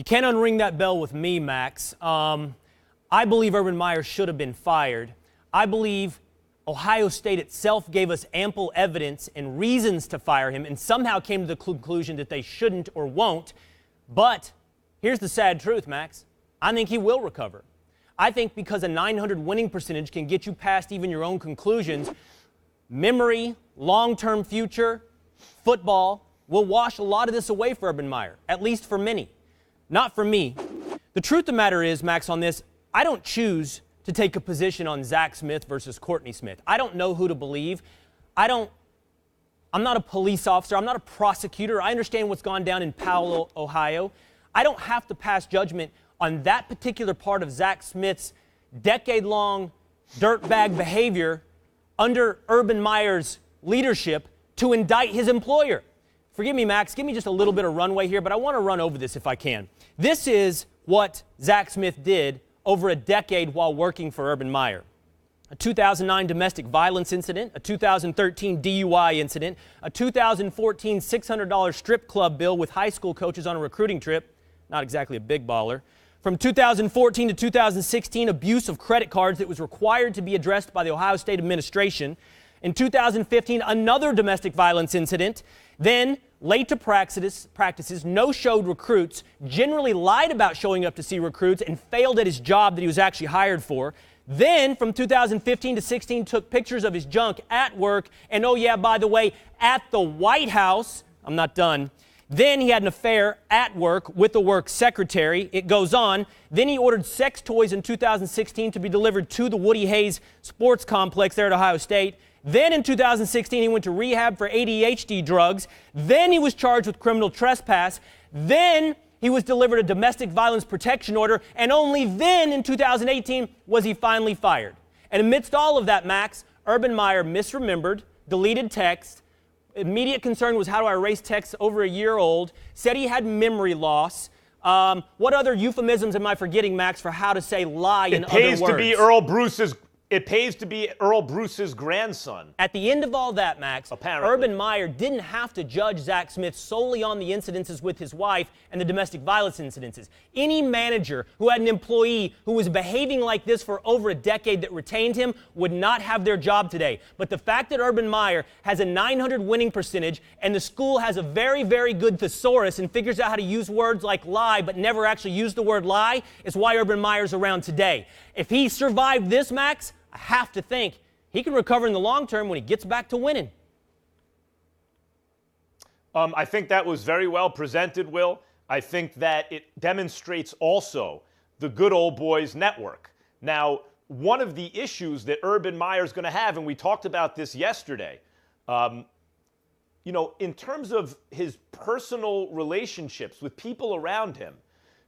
You can't unring that bell with me, Max. I believe Urban Meyer should have been fired. I believe Ohio State itself gave us ample evidence and reasons to fire him and somehow came to the conclusion that they shouldn't or won't. But here's the sad truth, Max. I think he will recover. I think because a 900 winning percentage can get you past even your own conclusions, memory, long-term future, football will wash a lot of this away for Urban Meyer, at least for many. Not for me. The truth of the matter is, Max, on this, I don't choose to take a position on Zach Smith versus Courtney Smith. I don't know who to believe. I'm not a police officer. I'm not a prosecutor. I understand what's gone down in Powell, Ohio. I don't have to pass judgment on that particular part of Zach Smith's decade-long dirtbag behavior under Urban Meyer's leadership to indict his employer. Forgive me, Max. Give me just a little bit of runway here, but I want to run over this if I can. This is what Zach Smith did over a decade while working for Urban Meyer. A 2009 domestic violence incident, a 2013 DUI incident, a 2014 $600 strip club bill with high school coaches on a recruiting trip, not exactly a big baller. From 2014 to 2016, abuse of credit cards that was required to be addressed by the Ohio State administration. In 2015, another domestic violence incident. Then, late to practices, no-showed recruits, generally lied about showing up to see recruits and failed at his job that he was actually hired for. Then, from 2015 to 16, took pictures of his junk at work. And oh yeah, by the way, at the White House. I'm not done. Then he had an affair at work with the work secretary. It goes on. Then he ordered sex toys in 2016 to be delivered to the Woody Hayes Sports Complex there at Ohio State. Then in 2016, he went to rehab for ADHD drugs. Then he was charged with criminal trespass. Then he was delivered a domestic violence protection order. And only then in 2018 was he finally fired. And amidst all of that, Max, Urban Meyer misremembered, deleted text. Immediate concern was, how do I erase texts over a year old? Said he had memory loss. What other euphemisms am I forgetting, Max, for how to say lie in other words? It pays to be Earl Bruce's grandson. At the end of all that, Max, apparently, Urban Meyer didn't have to judge Zach Smith solely on the incidences with his wife and the domestic violence incidences. Any manager who had an employee who was behaving like this for over a decade that retained him would not have their job today. But the fact that Urban Meyer has a 900 winning percentage and the school has a very, very good thesaurus and figures out how to use words like lie but never actually use the word lie is why Urban Meyer's around today. If he survived this, Max, I have to think he can recover in the long term when he gets back to winning. I think that was very well presented, Will. I think that it demonstrates also the good old boys network. Now, one of the issues that Urban Meyer is going to have, and we talked about this yesterday, in terms of his personal relationships with people around him,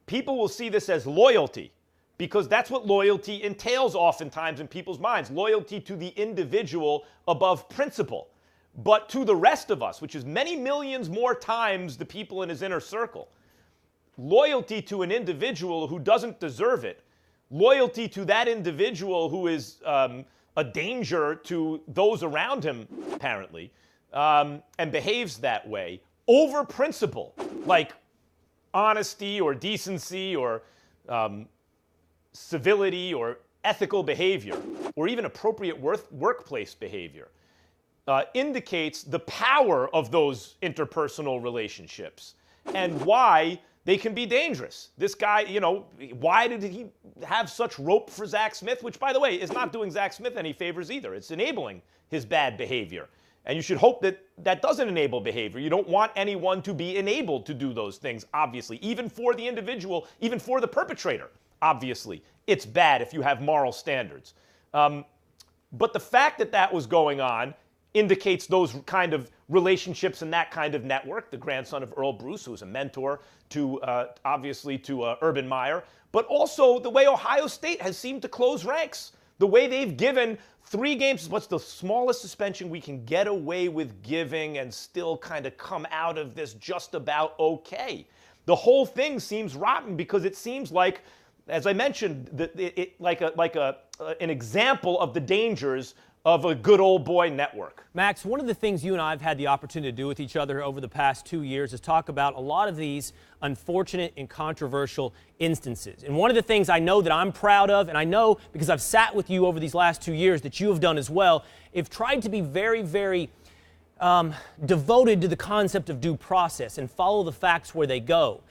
people will see this as loyalty. Because that's what loyalty entails oftentimes in people's minds. Loyalty to the individual above principle. But to the rest of us, which is many millions more times the people in his inner circle, loyalty to an individual who doesn't deserve it, loyalty to that individual who is a danger to those around him, apparently, and behaves that way, over principle, like honesty or decency or civility or ethical behavior, or even appropriate workplace behavior, indicates the power of those interpersonal relationships and why they can be dangerous. This guy, why did he have such rope for Zach Smith, which, by the way, is not doing Zach Smith any favors either. It's enabling his bad behavior. And you should hope that that doesn't enable behavior. You don't want anyone to be enabled to do those things, obviously, even for the individual, even for the perpetrator. Obviously, it's bad if you have moral standards. But the fact that that was going on indicates those kind of relationships and that kind of network. The grandson of Earl Bruce, who was a mentor to, obviously, to Urban Meyer. But also the way Ohio State has seemed to close ranks. The way they've given 3 games, what's the smallest suspension we can get away with giving and still kind of come out of this just about okay. The whole thing seems rotten because it seems like, as I mentioned, an example of the dangers of a good old boy network. Max, one of the things you and I have had the opportunity to do with each other over the past 2 years is talk about a lot of these unfortunate and controversial instances. And one of the things I know that I'm proud of, and I know because I've sat with you over these last 2 years that you have done as well, have tried to be very, very devoted to the concept of due process and follow the facts where they go.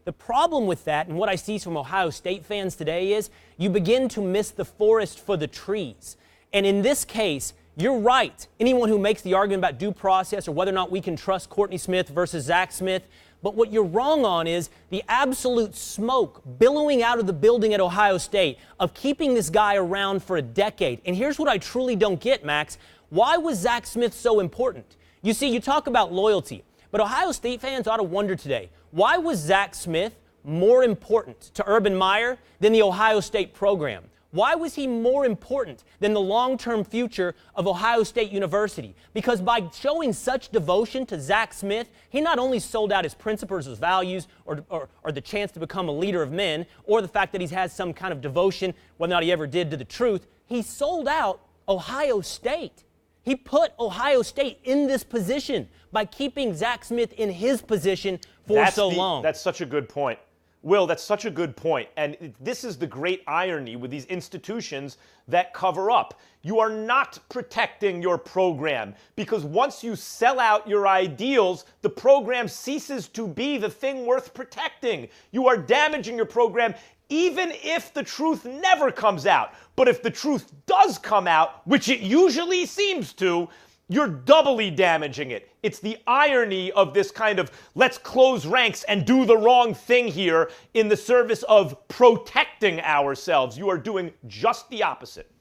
The problem with that, and what I see from Ohio State fans today, is you begin to miss the forest for the trees. And in this case, you're right. Anyone who makes the argument about due process or whether or not we can trust Courtney Smith versus Zach Smith, but what you're wrong on is the absolute smoke billowing out of the building at Ohio State of keeping this guy around for a decade. And here's what I truly don't get, Max. Why was Zach Smith so important? You see, you talk about loyalty, but Ohio State fans ought to wonder today, why was Zach Smith more important to Urban Meyer than the Ohio State program? Why was he more important than the long-term future of Ohio State University? Because by showing such devotion to Zach Smith, he not only sold out his principles, his values, or the chance to become a leader of men, or the fact that he has some kind of devotion, whether or not he ever did, to the truth, he sold out Ohio State. He put Ohio State in this position by keeping Zach Smith in his position for so long. That's such a good point. Will, that's such a good point. And this is the great irony with these institutions that cover up. You are not protecting your program because once you sell out your ideals, the program ceases to be the thing worth protecting. You are damaging your program even if the truth never comes out. But if the truth does come out, which it usually seems to, you're doubly damaging it. It's the irony of this kind of let's close ranks and do the wrong thing here in the service of protecting ourselves. You are doing just the opposite.